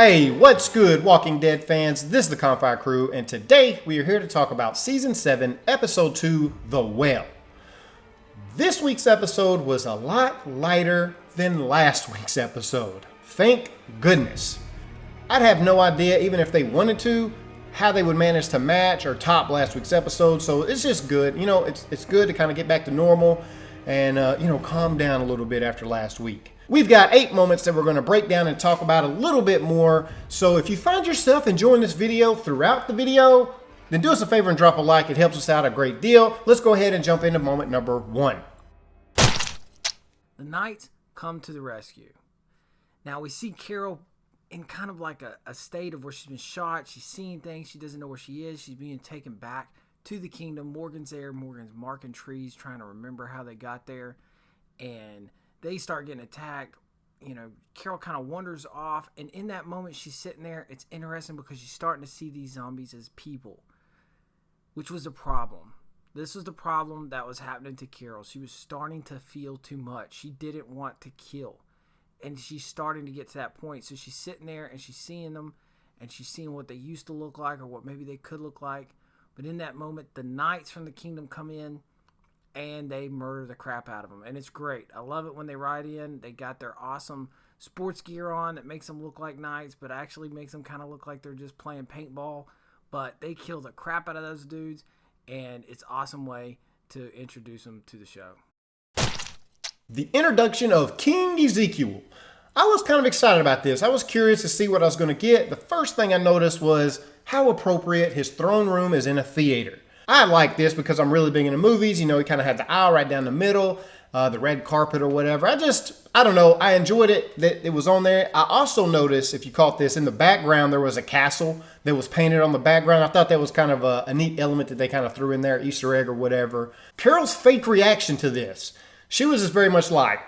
Hey, what's good, Walking Dead fans? This is the Confire Crew, and today we are here to talk about Season 7, Episode 2, The Well. This week's episode was a lot lighter than last week's episode. Thank goodness. I'd have no idea, even if they wanted to, how they would manage to match or top last week's episode, so it's just good. You know, it's good to kind of get back to normal and, calm down a little bit after last week. We've got 8 moments that we're going to break down and talk about a little bit more. So if you find yourself enjoying this video throughout the video, then do us a favor and drop a like. It helps us out a great deal. Let's go ahead and jump into moment number 1. The Knights come to the rescue. Now we see Carol in kind of like a state of where she's been shot. She's seeing things. She doesn't know where she is. She's being taken back to the kingdom. Morgan's there. Morgan's marking trees, trying to remember how they got there. And they start getting attacked. You know, Carol kind of wanders off. And in that moment, she's sitting there. It's interesting because she's starting to see these zombies as people, which was a problem. This was the problem that was happening to Carol. She was starting to feel too much. She didn't want to kill. And she's starting to get to that point. So she's sitting there and she's seeing them. And she's seeing what they used to look like or what maybe they could look like. But in that moment, the knights from the kingdom come in. And they murder the crap out of them. And it's great. I love it when they ride in. They got their awesome sports gear on that makes them look like knights, but actually makes them kind of look like they're just playing paintball. But they kill the crap out of those dudes. And it's an awesome way to introduce them to the show. The introduction of King Ezekiel. I was kind of excited about this. I was curious to see what I was going to get. The first thing I noticed was how appropriate his throne room is in a theater. I like this because I'm really big into movies. You know, he kind of had the aisle right down the middle, the red carpet or whatever. I don't know. I enjoyed it that it was on there. I also noticed, if you caught this, in the background, there was a castle that was painted on the background. I thought that was kind of a neat element that they kind of threw in there, Easter egg or whatever. Carol's fake reaction to this, she was just very much like,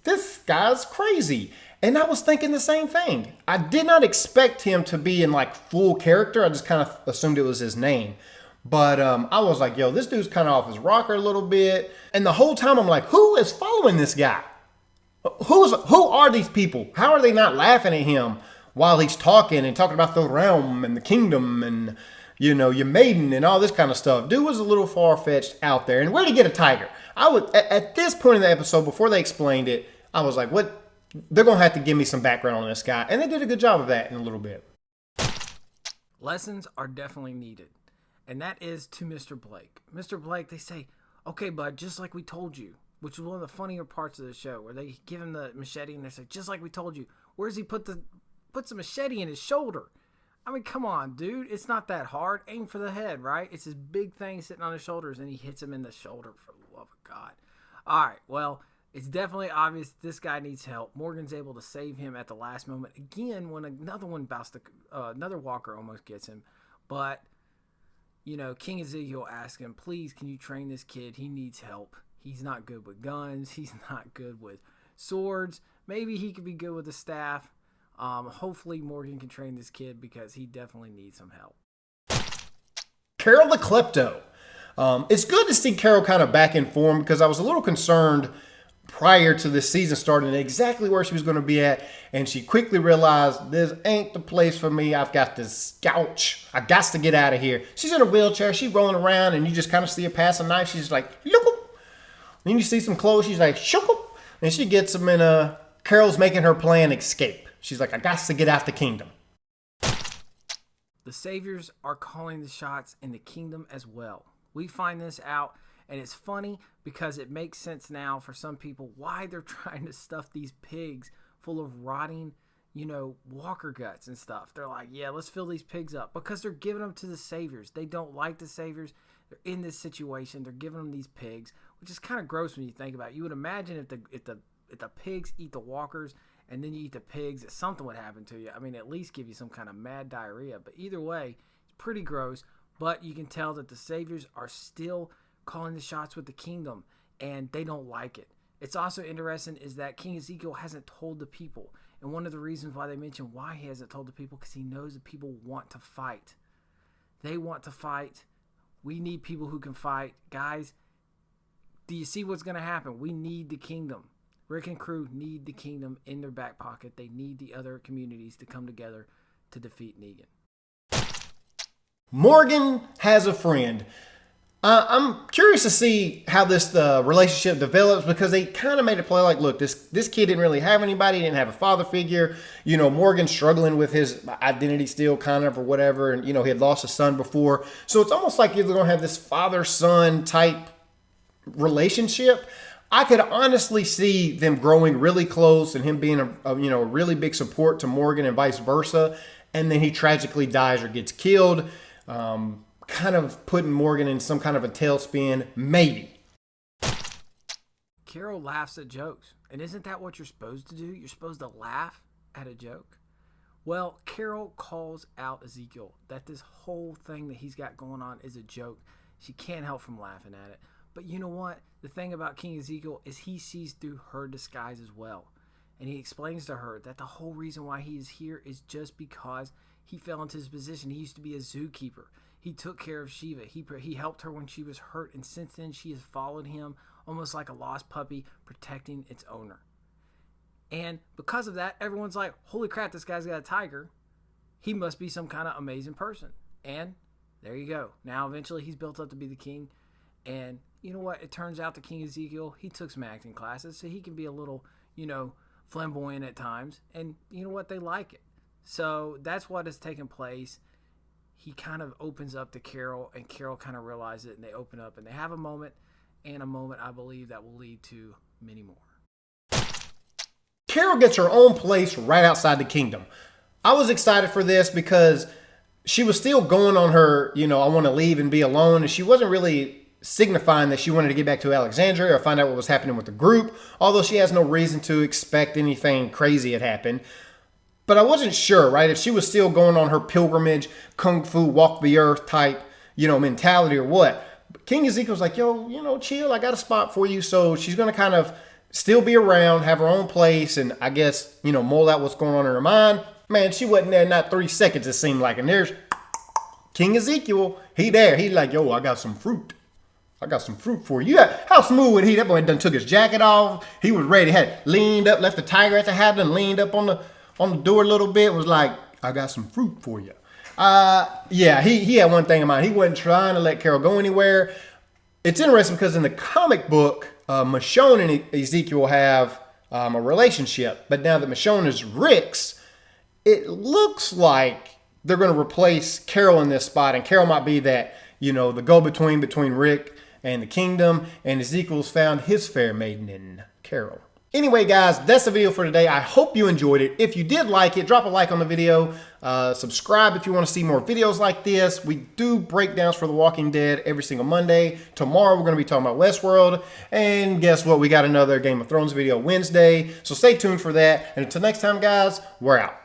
this guy's crazy. And I was thinking the same thing. I did not expect him to be in like full character. I just kind of assumed it was his name. But I was like, yo, this dude's kind of off his rocker a little bit. And the whole time I'm like, who is following this guy? Who are these people? How are they not laughing at him while he's talking about the realm and the kingdom and, you know, your maiden and all this kind of stuff? Dude was a little far-fetched out there. And where'd he get a tiger? At this point in the episode, before they explained it, I was like, what? They're going to have to give me some background on this guy. And they did a good job of that in a little bit. Lessons are definitely needed. And that is to Mr. Blake. Mr. Blake, they say, okay, bud, just like we told you, which was one of the funnier parts of the show, where they give him the machete and they say, just like we told you. Where's he puts the machete in his shoulder? I mean, come on, dude. It's not that hard. Aim for the head, right? It's this big thing sitting on his shoulders, and he hits him in the shoulder, for the love of God. All right, well, it's definitely obvious this guy needs help. Morgan's able to save him at the last moment. Again, when another walker almost gets him. But you know, King Ezekiel asks him, please, can you train this kid? He needs help. He's not good with guns. He's not good with swords. Maybe he could be good with a staff. Hopefully Morgan can train this kid because he definitely needs some help. Carol the Klepto. It's good to see Carol kind of back in form because I was a little concerned prior to this season starting exactly where she was going to be at, and she quickly realized this ain't the place for me. I've got this couch. I got to get out of here. She's in a wheelchair. She's rolling around, and you just kind of see her pass a knife. She's like, look. Then you see some clothes. She's like, shook. And she gets them in Carol's making her plan escape. She's like, I got to get out the kingdom. The Saviors are calling the shots in the kingdom as well. We find this out. And it's funny because it makes sense now for some people why they're trying to stuff these pigs full of rotting, walker guts and stuff. They're like, yeah, let's fill these pigs up because they're giving them to the Saviors. They don't like the Saviors. They're in this situation. They're giving them these pigs, which is kind of gross when you think about it. You would imagine if the pigs eat the walkers and then you eat the pigs, that something would happen to you. I mean, at least give you some kind of mad diarrhea. But either way, it's pretty gross. But you can tell that the Saviors are still calling the shots with the kingdom, and they don't like it. It's also interesting is that King Ezekiel hasn't told the people, and one of the reasons why they mention why he hasn't told the people, because he knows the people want to fight. They want to fight. We need people who can fight. Guys, do you see what's going to happen? We need the kingdom. Rick and crew need the kingdom in their back pocket. They need the other communities to come together to defeat Negan. Morgan has a friend. I'm curious to see how this relationship develops, because they kind of made it play like, look, this kid didn't really have anybody, he didn't have a father figure. You know, Morgan's struggling with his identity still, kind of, or whatever. And, you know, he had lost a son before. So it's almost like you're going to have this father-son type relationship. I could honestly see them growing really close and him being a really big support to Morgan and vice versa. And then he tragically dies or gets killed. Kind of putting Morgan in some kind of a tailspin, maybe. Carol laughs at jokes. And isn't that what you're supposed to do? You're supposed to laugh at a joke. Well, Carol calls out Ezekiel that this whole thing that he's got going on is a joke. She can't help from laughing at it. But you know what? The thing about King Ezekiel is he sees through her disguise as well. And he explains to her that the whole reason why he is here is just because he fell into his position. He used to be a zookeeper. He took care of Shiva. He helped her when she was hurt, and since then she has followed him almost like a lost puppy, protecting its owner. And because of that, everyone's like, holy crap, this guy's got a tiger. He must be some kind of amazing person. And there you go. Now eventually he's built up to be the king. And you know what? It turns out that King Ezekiel, he took some acting classes, so he can be a little, flamboyant at times. And you know what? They like it. So that's what has taken place. He kind of opens up to Carol, and Carol kind of realizes it, and they open up, and they have a moment, and a moment I believe that will lead to many more. Carol gets her own place right outside the kingdom. I was excited for this because she was still going on her, I want to leave and be alone, and she wasn't really signifying that she wanted to get back to Alexandria or find out what was happening with the group, although she has no reason to expect anything crazy had happened. But I wasn't sure, right, if she was still going on her pilgrimage, kung fu, walk the earth type, mentality or what. But King Ezekiel's like, yo, chill, I got a spot for you. So she's going to kind of still be around, have her own place, and I guess, mull out what's going on in her mind. Man, she wasn't there not 3 seconds, it seemed like. And there's King Ezekiel. He there. He like, yo, I got some fruit. I got some fruit for you. Yeah, how smooth would he? That boy done took his jacket off. He was ready. Had leaned up, left the tiger at the house, and leaned up on the door a little bit, was like, I got some fruit for you. Yeah, he had one thing in mind. He wasn't trying to let Carol go anywhere. It's interesting because in the comic book, Michonne and Ezekiel have a relationship. But now that Michonne is Rick's, it looks like they're going to replace Carol in this spot. And Carol might be that, the go-between between Rick and the kingdom. And Ezekiel's found his fair maiden in Carol. Anyway, guys, that's the video for today. I hope you enjoyed it. If you did like it, drop a like on the video. Subscribe if you want to see more videos like this. We do breakdowns for The Walking Dead every single Monday. Tomorrow, we're going to be talking about Westworld. And guess what? We got another Game of Thrones video Wednesday. So stay tuned for that. And until next time, guys, we're out.